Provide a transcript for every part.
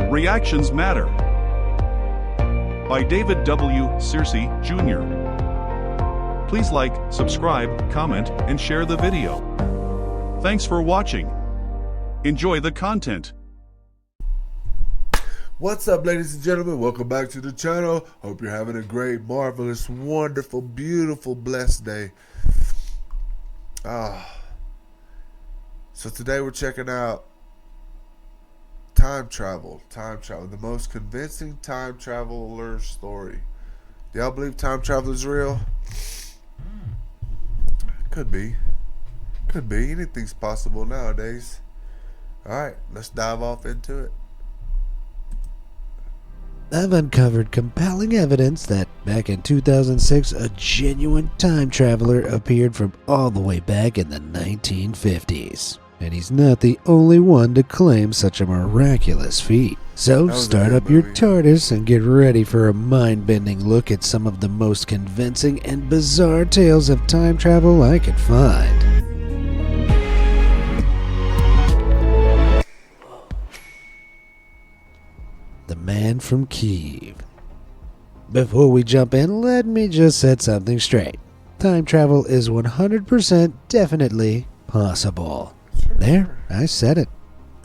Reactions Matter by David W. Searcy, Jr. Please like, subscribe, comment, and share the video. Thanks for watching. Enjoy the content. What's up, ladies and gentlemen? Welcome back to the channel. Hope you're having a great, marvelous, wonderful, beautiful, blessed day. So today we're checking out time travel, the most convincing time traveler story. Do y'all believe time travel is real? Could be. Anything's possible nowadays. Alright, let's dive off into it. I've uncovered compelling evidence that back in 2006, a genuine time traveler appeared from all the way back in the 1950s. And he's not the only one to claim such a miraculous feat. So start up your TARDIS and get ready for a mind-bending look at some of the most convincing and bizarre tales of time travel I could find. The Man from Kiev. Before we jump in, let me just set something straight. Time travel is 100% definitely possible. There, I said it.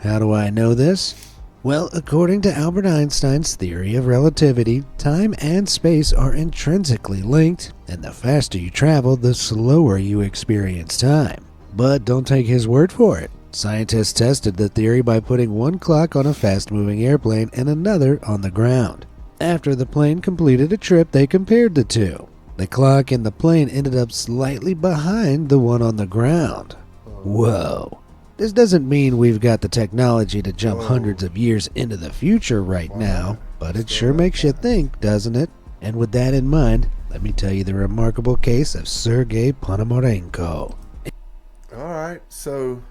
How do I know this? Well, according to Albert Einstein's theory of relativity, time and space are intrinsically linked, and the faster you travel, the slower you experience time. But don't take his word for it. Scientists tested the theory by putting one clock on a fast-moving airplane and another on the ground. After the plane completed a trip, they compared the two. The clock in the plane ended up slightly behind the one on the ground. Whoa. This doesn't mean we've got the technology to jump hundreds of years into the future right now, but it sure makes you think, doesn't it? And with that in mind, let me tell you the remarkable case of Sergei Ponomarenko. Alright, so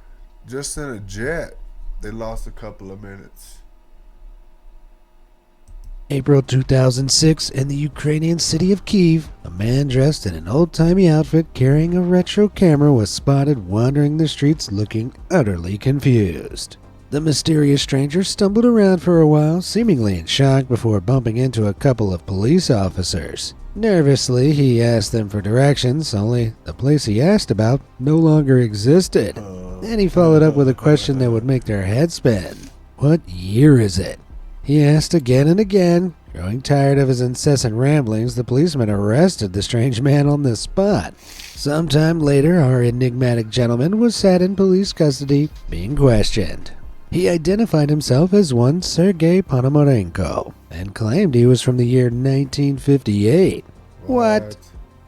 just in a jet, they lost a couple of minutes. April 2006, in the Ukrainian city of Kiev, a man dressed in an old-timey outfit carrying a retro camera was spotted wandering the streets looking utterly confused. The mysterious stranger stumbled around for a while, seemingly in shock before bumping into a couple of police officers. Nervously, he asked them for directions, only the place he asked about no longer existed. Then he followed up with a question that would make their head spin. What year is it? He asked again and again. Growing tired of his incessant ramblings, the policeman arrested the strange man on the spot. Sometime later, our enigmatic gentleman was sat in police custody, being questioned. He identified himself as one Sergei Ponomarenko, and claimed he was from the year 1958. What?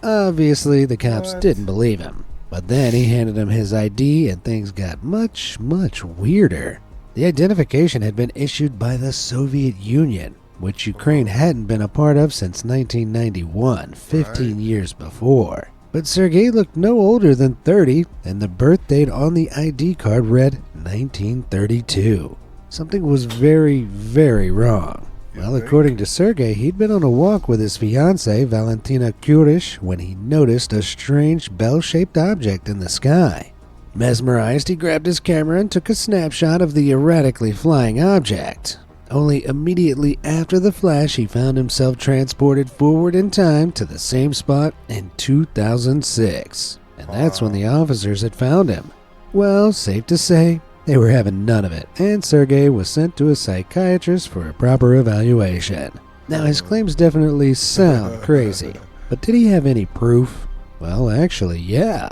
Obviously, the cops didn't believe him. But then he handed him his ID, and things got much weirder. The identification had been issued by the Soviet Union, which Ukraine hadn't been a part of since 1991, 15 years before. But Sergei looked no older than 30, and the birth date on the ID card read 1932. Something was very wrong. Well, according to Sergei, he'd been on a walk with his fiancée, Valentina Kurish, when he noticed a strange bell-shaped object in the sky. Mesmerized, he grabbed his camera and took a snapshot of the erratically flying object. Only immediately after the flash, he found himself transported forward in time to the same spot in 2006. And that's when the officers had found him. Well, safe to say, they were having none of it, and Sergei was sent to a psychiatrist for a proper evaluation. Now, his claims definitely sound crazy, but did he have any proof? Well, actually, yeah.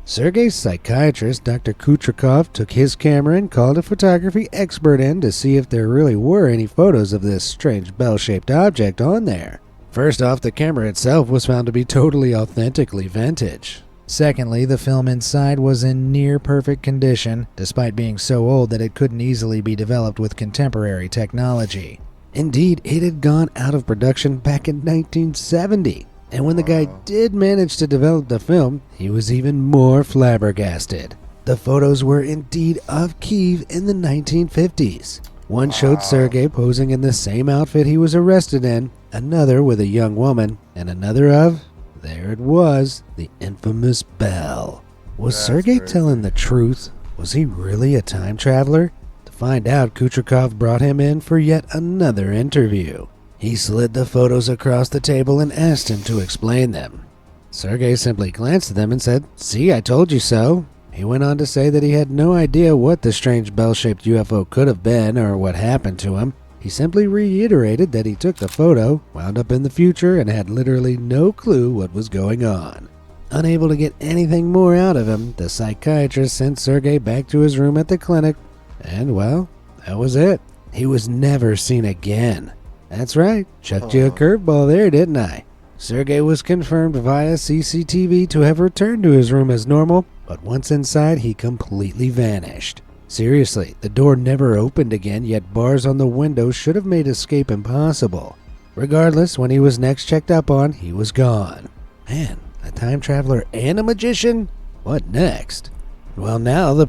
Sergei's psychiatrist, Dr. Kutrikov, took his camera and called a photography expert in to see if there really were any photos of this strange bell-shaped object on there. First off, the camera itself was found to be totally authentically vintage. Secondly, the film inside was in near-perfect condition, despite being so old that it couldn't easily be developed with contemporary technology. Indeed, it had gone out of production back in 1970. And when the guy did manage to develop the film, he was even more flabbergasted. The photos were indeed of Kiev in the 1950s. One showed Sergei posing in the same outfit he was arrested in, another with a young woman, and another of, there it was, the infamous bell. Was Sergei telling the truth? Was he really a time traveler? The find out, Kucherkov brought him in for yet another interview. He slid the photos across the table and asked him to explain them. Sergei simply glanced at them and said, "See, I told you so." He went on to say that he had no idea what the strange bell-shaped UFO could have been or what happened to him. He simply reiterated that he took the photo, wound up in the future, and had literally no clue what was going on. Unable to get anything more out of him, the psychiatrist sent Sergei back to his room at the clinic, and well, that was it. He was never seen again. That's right, chucked you a curveball there, didn't I? Sergei was confirmed via CCTV to have returned to his room as normal, but once inside, he completely vanished. Seriously, the door never opened again, yet bars on the window should have made escape impossible. Regardless, when he was next checked up on, he was gone. Man, a time traveler and a magician? What next? Well, now the...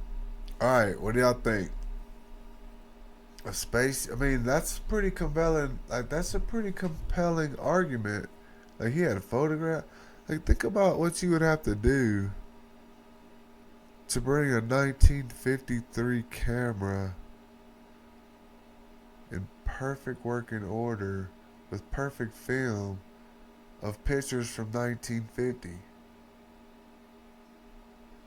Alright, what do y'all think? A space... I mean, that's pretty compelling. Like, that's a pretty compelling argument. Like, he had a photograph. Like, think about what you would have to do to bring a 1953 camera in perfect working order with perfect film of pictures from 1950.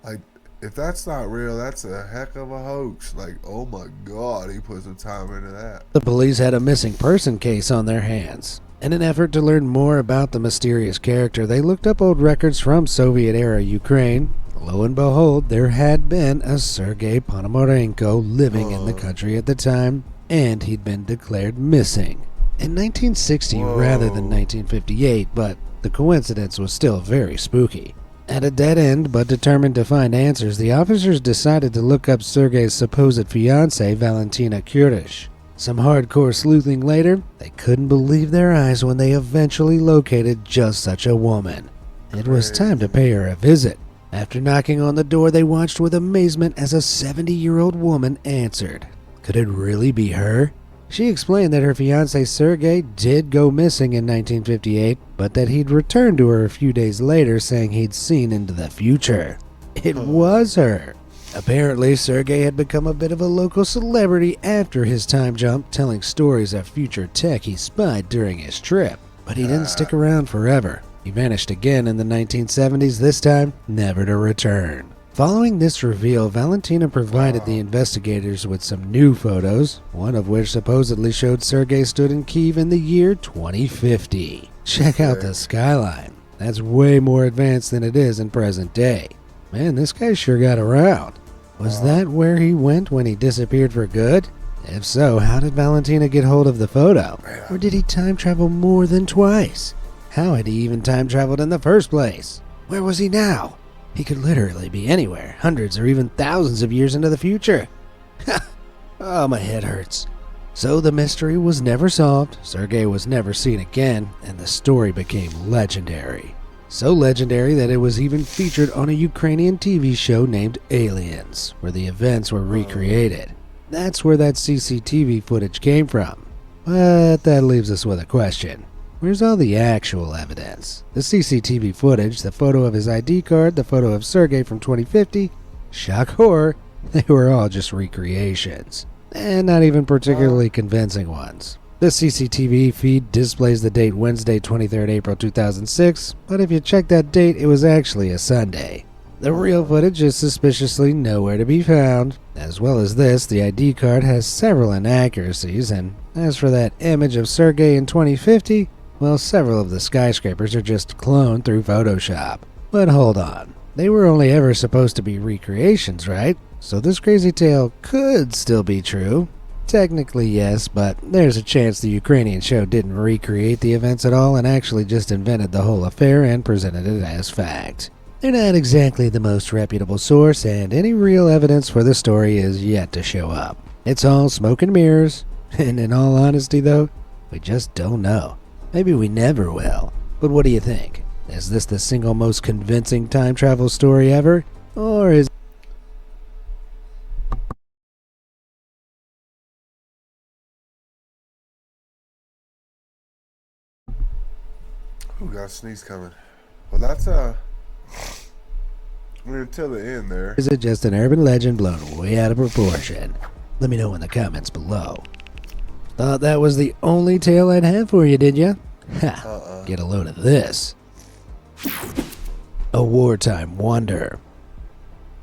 Like, if that's not real, that's a heck of a hoax. Like, oh my God, he put some time into that. The police had a missing person case on their hands. In an effort to learn more about the mysterious character, they looked up old records from Soviet-era Ukraine. Lo and behold, there had been a Sergei Ponomarenko living in the country at the time, and he'd been declared missing. In 1960 rather than 1958, but the coincidence was still very spooky. At a dead end, but determined to find answers, the officers decided to look up Sergei's supposed fiancée, Valentina Kurish. Some hardcore sleuthing later, they couldn't believe their eyes when they eventually located just such a woman. It was time to pay her a visit. After knocking on the door, they watched with amazement as a 70-year-old woman answered. Could it really be her? She explained that her fiancé Sergei did go missing in 1958, but that he'd returned to her a few days later saying he'd seen into the future. It was her. Apparently, Sergei had become a bit of a local celebrity after his time jump, telling stories of future tech he spied during his trip. But he didn't stick around forever. He vanished again in the 1970s, this time never to return. Following this reveal, Valentina provided the investigators with some new photos, one of which supposedly showed Sergei stood in Kyiv in the year 2050. Check out the skyline. That's way more advanced than it is in present day. Man, this guy sure got around. Was that where he went when he disappeared for good? If so, how did Valentina get hold of the photo? Or did he time travel more than twice? How had he even time traveled in the first place? Where was he now? He could literally be anywhere, hundreds or even thousands of years into the future. Oh, my head hurts. So the mystery was never solved, Sergei was never seen again, and the story became legendary. So legendary that it was even featured on a Ukrainian TV show named Aliens, where the events were recreated. That's where that CCTV footage came from. But that leaves us with a question. Where's all the actual evidence? The CCTV footage, the photo of his ID card, the photo of Sergei from 2050, shock horror, they were all just recreations. And not even particularly convincing ones. The CCTV feed displays the date Wednesday, 23rd April 2006, but if you check that date, it was actually a Sunday. The real footage is suspiciously nowhere to be found. As well as this, the ID card has several inaccuracies, and as for that image of Sergei in 2050, well, several of the skyscrapers are just cloned through Photoshop. But hold on, they were only ever supposed to be recreations, right? So this crazy tale could still be true. Technically, yes, but there's a chance the Ukrainian show didn't recreate the events at all and actually just invented the whole affair and presented it as fact. They're not exactly the most reputable source, and any real evidence for the story is yet to show up. It's all smoke and mirrors, and in all honesty though, we just don't know. Maybe we never will. But what do you think? Is this the single most convincing time travel story ever? Or is... Who got a sneeze coming? Well, that's until the end there. Is it just an urban legend blown way out of proportion? Let me know in the comments below. Thought that was the only tale I'd have for you, did ya? Ha! Get a load of this. A wartime wonder.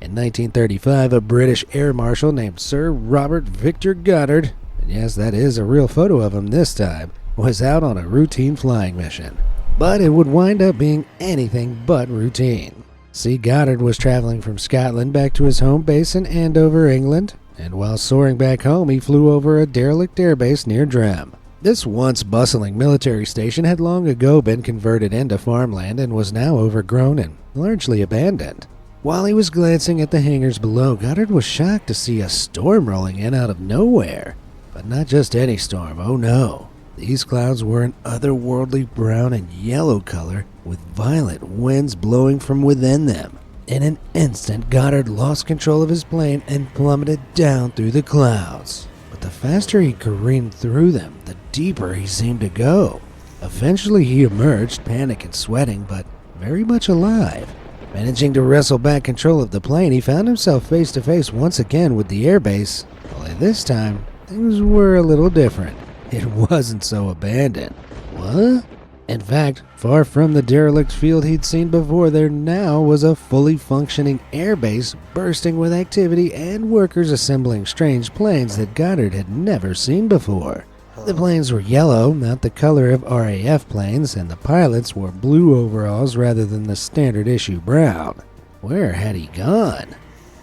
In 1935, a British air marshal named Sir Robert Victor Goddard, and yes, that is a real photo of him this time, was out on a routine flying mission. But it would wind up being anything but routine. See, Goddard was traveling from Scotland back to his home base in Andover, England, and while soaring back home, he flew over a derelict airbase near Drem. This once bustling military station had long ago been converted into farmland and was now overgrown and largely abandoned. While he was glancing at the hangars below, Goddard was shocked to see a storm rolling in out of nowhere. But not just any storm, oh no. These clouds were an otherworldly brown and yellow color with violent winds blowing from within them. In an instant, Goddard lost control of his plane and plummeted down through the clouds. But the faster he careened through them, the deeper he seemed to go. Eventually he emerged, panicked and sweating, but very much alive. Managing to wrestle back control of the plane, he found himself face to face once again with the airbase. Only this time, things were a little different. It wasn't so abandoned. What? In fact, far from the derelict field he'd seen before, there now was a fully functioning airbase bursting with activity and workers assembling strange planes that Goddard had never seen before. The planes were yellow, not the color of RAF planes, and the pilots wore blue overalls rather than the standard issue brown. Where had he gone?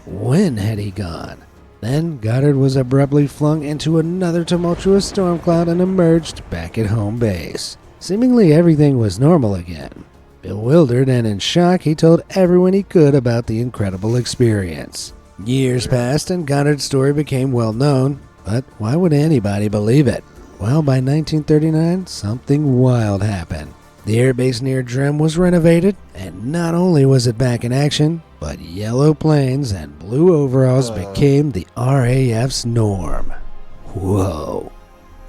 When had he gone? Then Goddard was abruptly flung into another tumultuous storm cloud and emerged back at home base. Seemingly everything was normal again. Bewildered and in shock, he told everyone he could about the incredible experience. Years passed and Goddard's story became well known, but why would anybody believe it? Well, by 1939, something wild happened. The airbase near Drem was renovated, and not only was it back in action, but yellow planes and blue overalls became the RAF's norm. Whoa.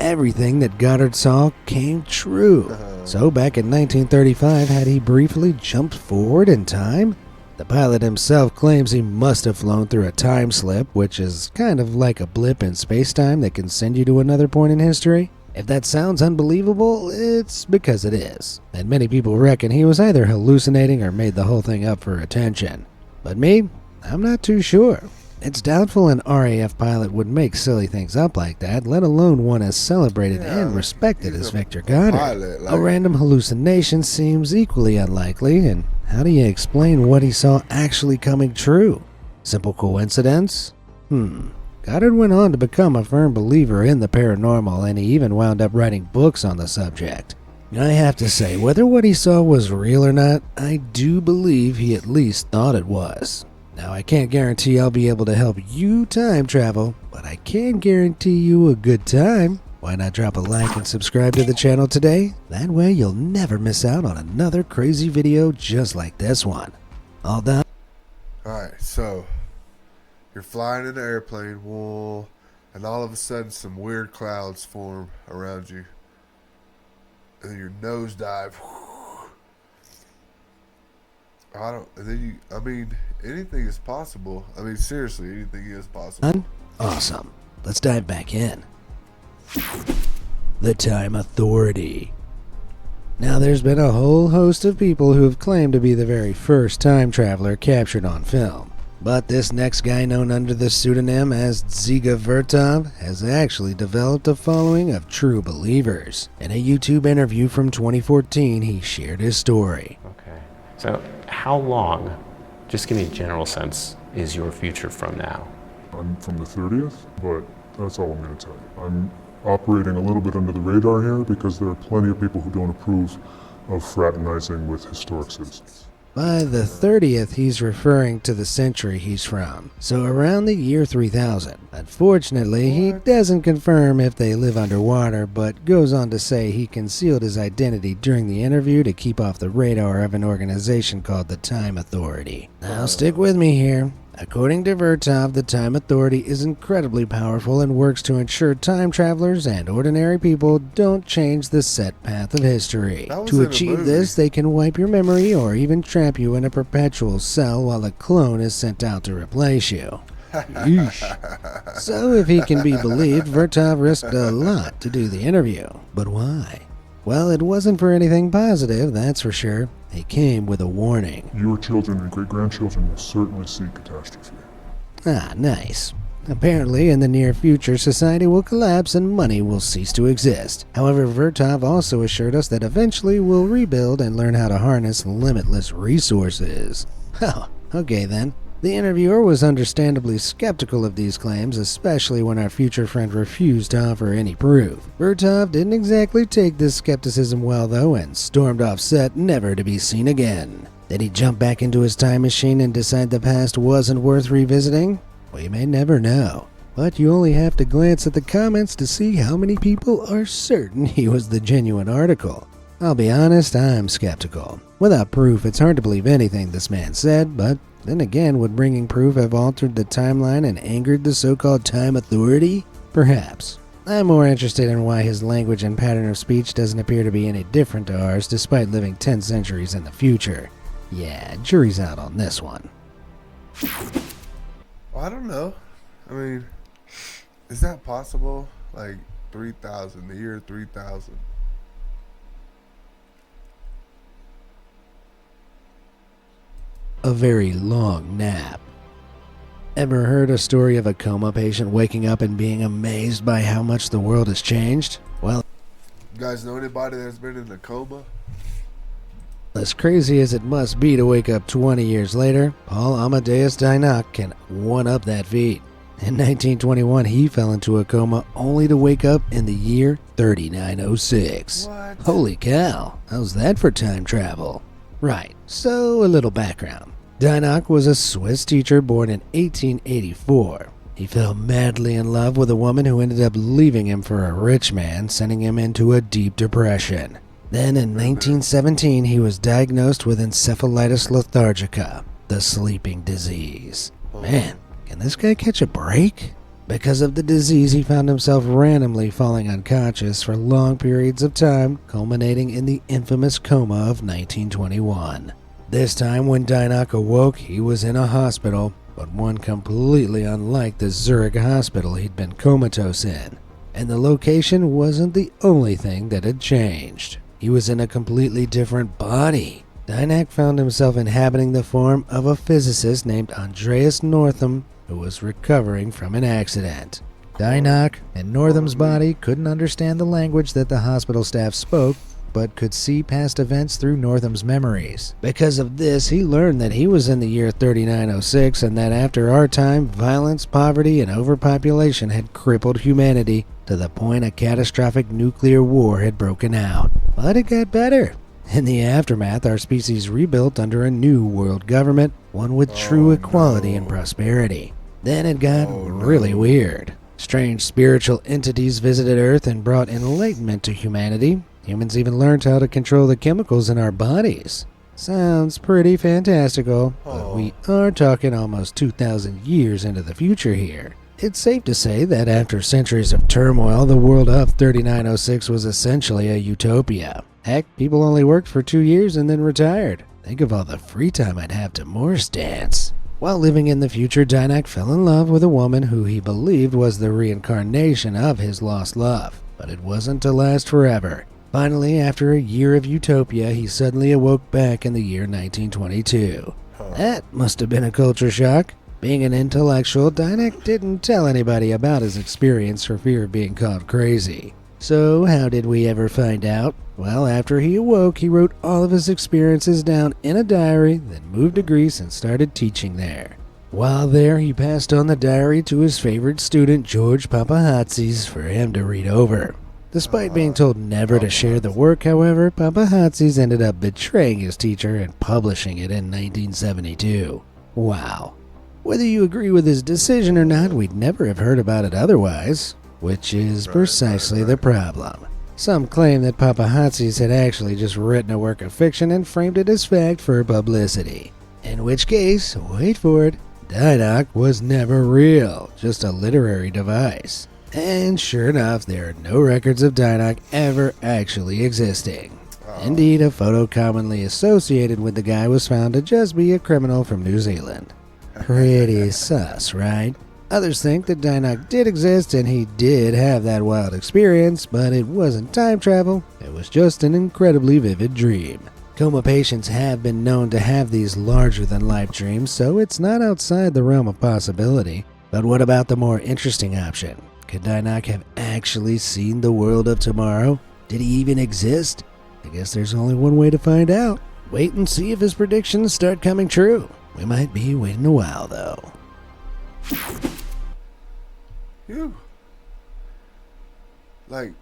Everything that Goddard saw came true. So back in 1935, had he briefly jumped forward in time? The pilot himself claims he must have flown through a time slip, which is kind of like a blip in space-time that can send you to another point in history. If that sounds unbelievable, it's because it is. And many people reckon he was either hallucinating or made the whole thing up for attention. But me, I'm not too sure. It's doubtful an RAF pilot would make silly things up like that, let alone one as celebrated and respected as Victor Goddard. A random hallucination seems equally unlikely, and how do you explain what he saw actually coming true? Simple coincidence? Goddard went on to become a firm believer in the paranormal, and he even wound up writing books on the subject. I have to say, whether what he saw was real or not, I do believe he at least thought it was. Now, I can't guarantee I'll be able to help you time travel, but I can guarantee you a good time. Why not drop a like and subscribe to the channel today? That way you'll never miss out on another crazy video just like this one. All done? Alright, so you're flying in an airplane, whoa, and all of a sudden some weird clouds form around you. And then your nose dive. Anything is possible. I mean, seriously, anything is possible. Awesome. Let's dive back in. The Time Authority. Now, there's been a whole host of people who have claimed to be the very first time traveler captured on film. But this next guy, known under the pseudonym as Dziga Vertov, has actually developed a following of true believers. In a YouTube interview from 2014, he shared his story. Okay. So, how long, just give me a general sense, is your future from now? I'm from the 30th, but that's all I'm going to tell you. I'm operating a little bit under the radar here because there are plenty of people who don't approve of fraternizing with historic citizens. By the 30th, he's referring to the century he's from, so around the year 3000. Unfortunately, he doesn't confirm if they live underwater, but goes on to say he concealed his identity during the interview to keep off the radar of an organization called the Time Authority. Now stick with me here. According to Vertov, the Time Authority is incredibly powerful and works to ensure time travelers and ordinary people don't change the set path of history. To achieve this, they can wipe your memory or even trap you in a perpetual cell while a clone is sent out to replace you. Yeesh. So, if he can be believed, Vertov risked a lot to do the interview. But why? Well, it wasn't for anything positive, that's for sure. It came with a warning. Your children and great-grandchildren will certainly see catastrophe. Ah, nice. Apparently, in the near future, society will collapse and money will cease to exist. However, Vertov also assured us that eventually we'll rebuild and learn how to harness limitless resources. Oh, okay then. The interviewer was understandably skeptical of these claims, especially when our future friend refused to offer any proof. Vertov didn't exactly take this skepticism well, though, and stormed off set, never to be seen again. Did he jump back into his time machine and decide the past wasn't worth revisiting? We may never know. But you only have to glance at the comments to see how many people are certain he was the genuine article. I'll be honest, I'm skeptical. Without proof, it's hard to believe anything this man said, but then again, would bringing proof have altered the timeline and angered the so-called Time Authority? Perhaps. I'm more interested in why his language and pattern of speech doesn't appear to be any different to ours despite living 10 centuries in the future. Yeah, jury's out on this one. Well, I don't know. I mean, is that possible? Like 3,000, the year 3,000. A very long nap. Ever heard a story of a coma patient waking up and being amazed by how much the world has changed? Well, You guys know anybody that's been in a coma? as crazy as it must be to wake up 20 years later, Paul Amadeus Dynock can one-up that feat. In 1921, he fell into a coma only to wake up in the year 3906. What? Holy cow, how's that for time travel? Right, so a little background. Dynock was a Swiss teacher born in 1884. He fell madly in love with a woman who ended up leaving him for a rich man, sending him into a deep depression. Then in 1917, he was diagnosed with encephalitis lethargica, the sleeping disease. Man, can this guy catch a break? Because of the disease, he found himself randomly falling unconscious for long periods of time, culminating in the infamous coma of 1921. This time, when Dynock awoke, he was in a hospital, but one completely unlike the Zurich hospital he'd been comatose in. And the location wasn't the only thing that had changed. He was in a completely different body. Dynock found himself inhabiting the form of a physicist named Andreas Northam, who was recovering from an accident. Dynock and Northam's body couldn't understand the language that the hospital staff spoke, but could see past events through Northam's memories. Because of this, he learned that he was in the year 3906 and that after our time, violence, poverty, and overpopulation had crippled humanity to the point a catastrophic nuclear war had broken out. But it got better. In the aftermath, our species rebuilt under a new world government, one with true equality and prosperity. Then it got really weird. Strange spiritual entities visited Earth and brought enlightenment to humanity. Humans even learned how to control the chemicals in our bodies. Sounds pretty fantastical, but we are talking almost 2,000 years into the future here. It's safe to say that after centuries of turmoil, the world of 3906 was essentially a utopia. Heck, people only worked for 2 years and then retired. Think of all the free time I'd have to Morse dance. While living in the future, Dynock fell in love with a woman who he believed was the reincarnation of his lost love. But it wasn't to last forever. Finally, after a year of utopia, he suddenly awoke back in the year 1922. That must have been a culture shock. Being an intellectual, Dynock didn't tell anybody about his experience for fear of being called crazy. So, how did we ever find out? Well, after he awoke, he wrote all of his experiences down in a diary, then moved to Greece and started teaching there. While there, he passed on the diary to his favorite student, George Papahatsis, for him to read over. Despite being told never to share the work, however, Papahatsis ended up betraying his teacher and publishing it in 1972. Wow. Whether you agree with his decision or not, we'd never have heard about it otherwise, which is precisely the problem. Some claim that Papahatsis had actually just written a work of fiction and framed it as fact for publicity. In which case, wait for it, Dynock was never real, just a literary device. And sure enough, there are no records of Dynock ever actually existing. Indeed, a photo commonly associated with the guy was found to just be a criminal from New Zealand. Pretty sus, right? Others think that Dynock did exist and he did have that wild experience, but it wasn't time travel, it was just an incredibly vivid dream. Coma patients have been known to have these larger-than-life dreams, so it's not outside the realm of possibility. But what about the more interesting option? Could Dynock have actually seen the world of tomorrow? Did he even exist? I guess there's only one way to find out. Wait and see if his predictions start coming true. We might be waiting a while, though. Phew. Like,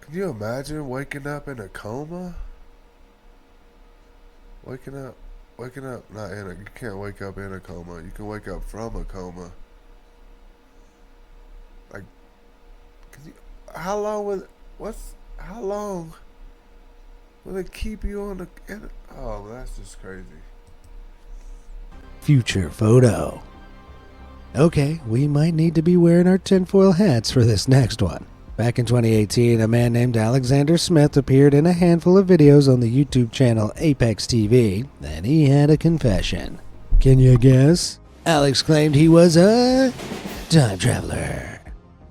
can you imagine waking up in a coma? Waking up, not in a, you can't wake up in a coma. You can wake up from a coma. Like, how long will it keep you on oh, that's just crazy. Future photo. Okay, we might need to be wearing our tinfoil hats for this next one. Back in 2018, a man named Alexander Smith appeared in a handful of videos on the YouTube channel Apex TV, and he had a confession. Can you guess? Alex claimed he was a time traveler.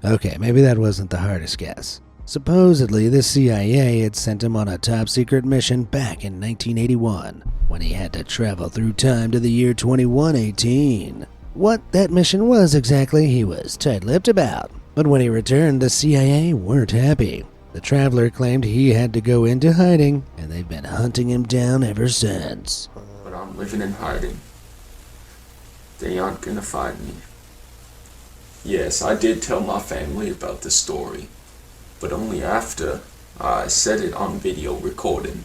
Okay, maybe that wasn't the hardest guess. Supposedly, the CIA had sent him on a top-secret mission back in 1981, when he had to travel through time to the year 2118. What that mission was exactly, he was tight-lipped about. But when he returned, the CIA weren't happy. The traveler claimed he had to go into hiding, and they've been hunting him down ever since. But I'm living in hiding. They aren't gonna find me. Yes, I did tell my family about the story, but only after I set it on video recording.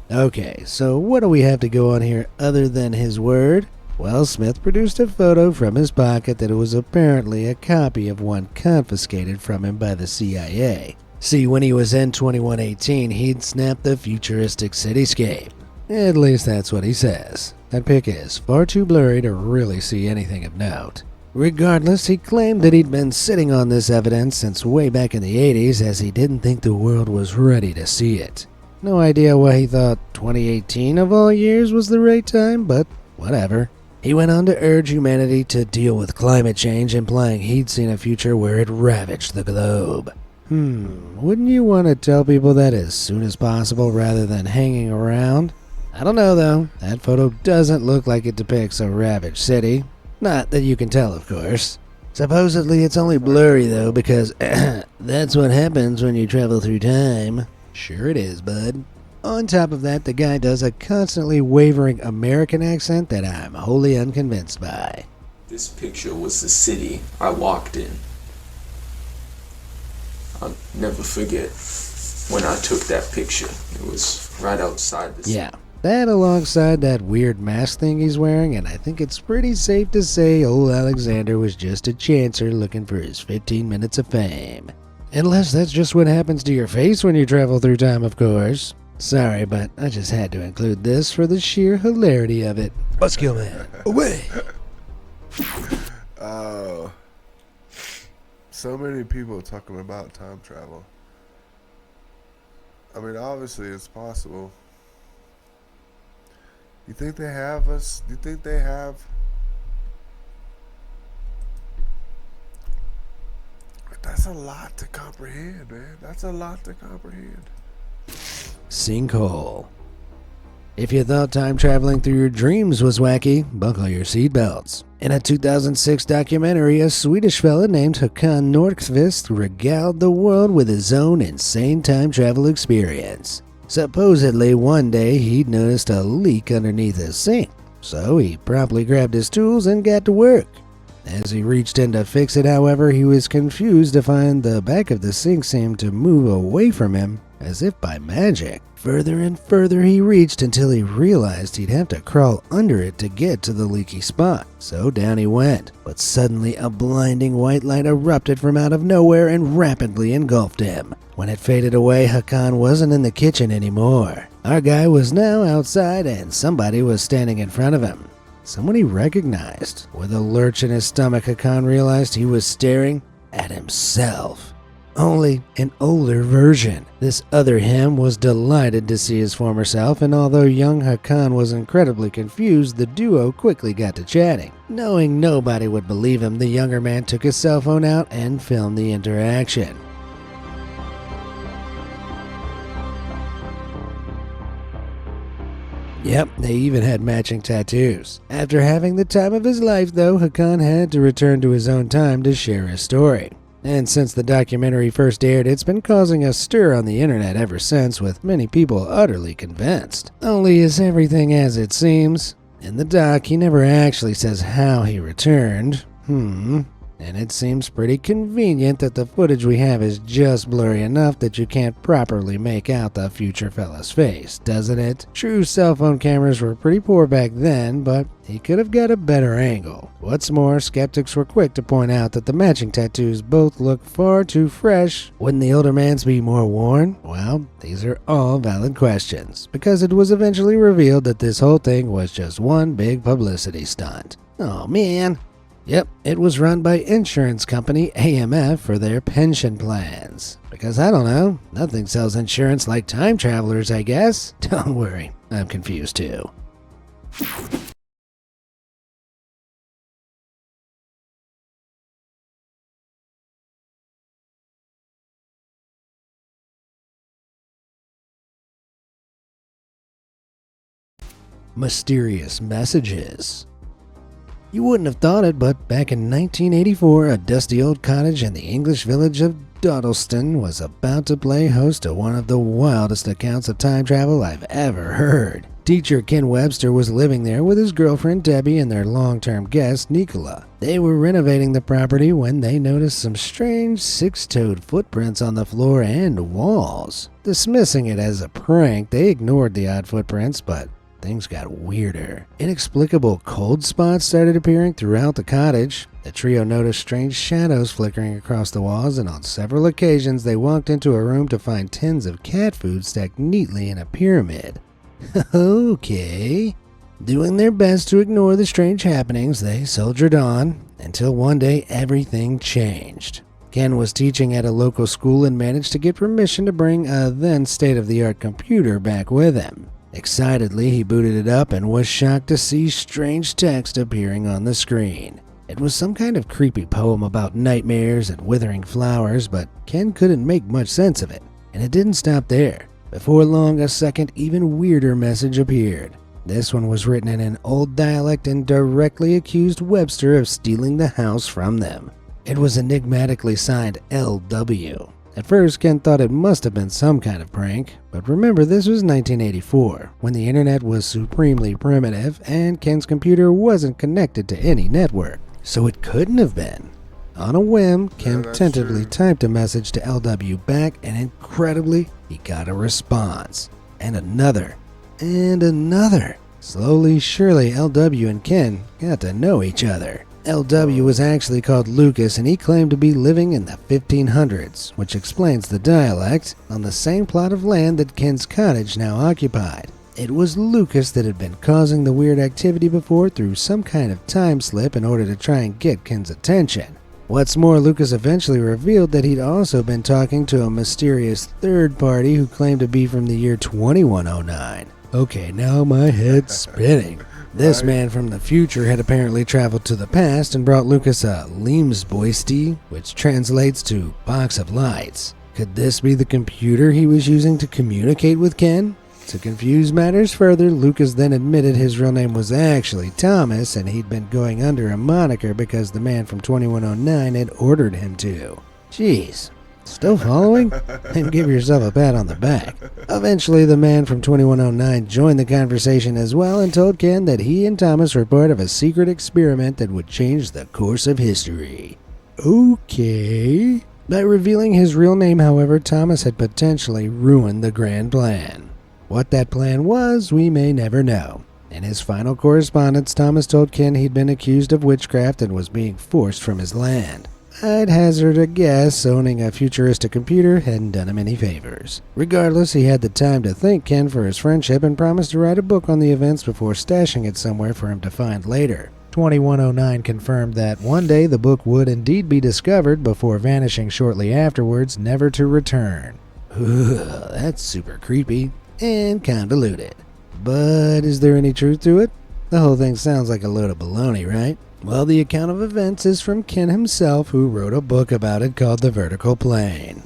Okay, so what do we have to go on here other than his word? Well, Smith produced a photo from his pocket that was apparently a copy of one confiscated from him by the CIA. See, when he was in 2118, he'd snapped the futuristic cityscape. At least that's what he says. That pic is far too blurry to really see anything of note. Regardless, he claimed that he'd been sitting on this evidence since way back in the 80s, as he didn't think the world was ready to see it. No idea why he thought 2018 of all years was the right time, but whatever. He went on to urge humanity to deal with climate change, implying he'd seen a future where it ravaged the globe. Wouldn't you want to tell people that as soon as possible rather than hanging around? I don't know though, that photo doesn't look like it depicts a ravaged city. Not that you can tell, of course. Supposedly it's only blurry though, because that's what happens when you travel through time. Sure it is, bud. On top of that, the guy does a constantly wavering American accent that I'm wholly unconvinced by. This picture was the city I walked in. I'll never forget when I took that picture. It was right outside the city. Yeah, that alongside that weird mask thing he's wearing, and I think it's pretty safe to say old Alexander was just a chancer looking for his 15 minutes of fame. Unless that's just what happens to your face when you travel through time, of course. Sorry, but I just had to include this for the sheer hilarity of it. Buskill man, away! So many people talking about time travel. I mean, obviously it's possible. You think they have us? You think they have? That's a lot to comprehend, man. That's a lot to comprehend. Sinkhole. If you thought time traveling through your dreams was wacky, buckle your seatbelts. In a 2006 documentary, a Swedish fella named Håkan Nordqvist regaled the world with his own insane time travel experience. Supposedly, one day he'd noticed a leak underneath his sink, so he promptly grabbed his tools and got to work. As he reached in to fix it, however, he was confused to find the back of the sink seemed to move away from him, as if by magic. Further and further he reached until he realized he'd have to crawl under it to get to the leaky spot. So down he went, but suddenly a blinding white light erupted from out of nowhere and rapidly engulfed him. When it faded away, Håkan wasn't in the kitchen anymore. Our guy was now outside and somebody was standing in front of him. Someone he recognized. With a lurch in his stomach, Håkan realized he was staring at himself. only an older version. This other him was delighted to see his former self, and although young Hakan was incredibly confused, the duo quickly got to chatting. Knowing nobody would believe him, the younger man took his cell phone out and filmed the interaction. Yep, they even had matching tattoos. After having the time of his life, though, Hakan had to return to his own time to share his story. And since the documentary first aired, it's been causing a stir on the internet ever since, with many people utterly convinced. Only is everything as it seems? In the doc, he never actually says how he returned. And it seems pretty convenient that the footage we have is just blurry enough that you can't properly make out the future fella's face, doesn't it? True, cell phone cameras were pretty poor back then, but he could have got a better angle. What's more, skeptics were quick to point out that the matching tattoos both look far too fresh. Wouldn't the older man's be more worn? Well, these are all valid questions, because it was eventually revealed that this whole thing was just one big publicity stunt. Oh man. Yep, it was run by insurance company AMF for their pension plans. Because I don't know, nothing sells insurance like time travelers, I guess. Don't worry, I'm confused too. Mysterious messages. You wouldn't have thought it, but back in 1984, a dusty old cottage in the English village of Dawdleston was about to play host to one of the wildest accounts of time travel I've ever heard. Teacher Ken Webster was living there with his girlfriend Debbie and their long-term guest Nicola. They were renovating the property when they noticed some strange six-toed footprints on the floor and walls. Dismissing it as a prank, they ignored the odd footprints, but things got weirder. Inexplicable cold spots started appearing throughout the cottage. The trio noticed strange shadows flickering across the walls, and on several occasions they walked into a room to find tins of cat food stacked neatly in a pyramid. Okay. Doing their best to ignore the strange happenings, they soldiered on, until one day everything changed. Ken was teaching at a local school and managed to get permission to bring a then state-of-the-art computer back with him. Excitedly, he booted it up and was shocked to see strange text appearing on the screen. It was some kind of creepy poem about nightmares and withering flowers, but Ken couldn't make much sense of it. And it didn't stop there. Before long, a second, even weirder message appeared. This one was written in an old dialect and directly accused Webster of stealing the house from them. It was enigmatically signed LW. At first, Ken thought it must have been some kind of prank, but remember, this was 1984, when the internet was supremely primitive and Ken's computer wasn't connected to any network, so it couldn't have been. On a whim, Ken tentatively typed a message to LW back, and incredibly, he got a response. And another. And another. Slowly, surely, LW and Ken got to know each other. LW was actually called Lucas, and he claimed to be living in the 1500s, which explains the dialect, on the same plot of land that Ken's cottage now occupied. It was Lucas that had been causing the weird activity before through some kind of time slip in order to try and get Ken's attention. What's more, Lucas eventually revealed that he'd also been talking to a mysterious third party who claimed to be from the year 2109. Okay, now my head's spinning. This man from the future had apparently traveled to the past and brought Lucas a Limsboisty, which translates to box of lights. Could this be the computer he was using to communicate with Ken? To confuse matters further, Lucas then admitted his real name was actually Thomas, and he'd been going under a moniker because the man from 2109 had ordered him to. Jeez. Still following? Then give yourself a pat on the back. Eventually, the man from 2109 joined the conversation as well and told Ken that he and Thomas were part of a secret experiment that would change the course of history. Okay. By revealing his real name, however, Thomas had potentially ruined the grand plan. What that plan was, we may never know. In his final correspondence, Thomas told Ken he'd been accused of witchcraft and was being forced from his land. I'd hazard a guess owning a futuristic computer hadn't done him any favors. Regardless, he had the time to thank Ken for his friendship and promised to write a book on the events before stashing it somewhere for him to find later. 2109 confirmed that one day the book would indeed be discovered before vanishing shortly afterwards, never to return. Ugh, that's super creepy and convoluted. But is there any truth to it? The whole thing sounds like a load of baloney, right? Well, the account of events is from Ken himself, who wrote a book about it called The Vertical Plane.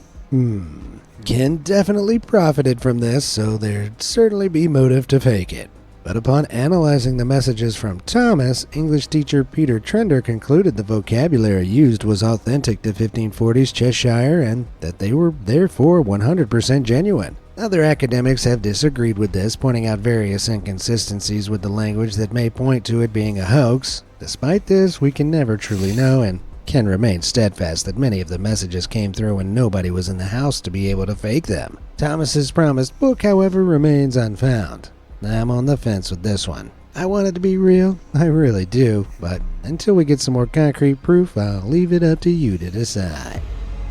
Ken definitely profited from this, so there'd certainly be motive to fake it. But upon analyzing the messages from Thomas, English teacher Peter Trender concluded the vocabulary used was authentic to 1540s Cheshire and that they were therefore 100% genuine. Other academics have disagreed with this, pointing out various inconsistencies with the language that may point to it being a hoax. Despite this, we can never truly know, and Ken remains steadfast that many of the messages came through when nobody was in the house to be able to fake them. Thomas's promised book, however, remains unfound. I'm on the fence with this one. I want it to be real, I really do, but until we get some more concrete proof, I'll leave it up to you to decide.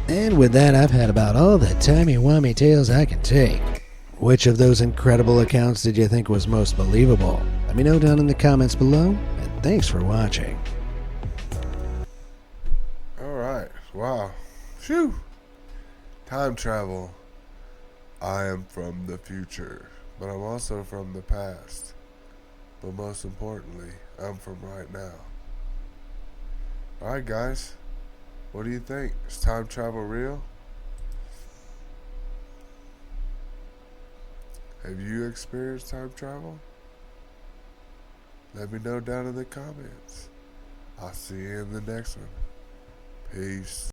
And with that, I've had about all the timey-wimey tales I can take. Which of those incredible accounts did you think was most believable? Let me know down in the comments below, and thanks for watching. Alright, wow. Phew. Time travel. I am from the future, but I'm also from the past. But most importantly, I'm from right now. Alright guys, what do you think? Is time travel real? Have you experienced time travel? Let me know down in the comments. I'll see you in the next one. Peace.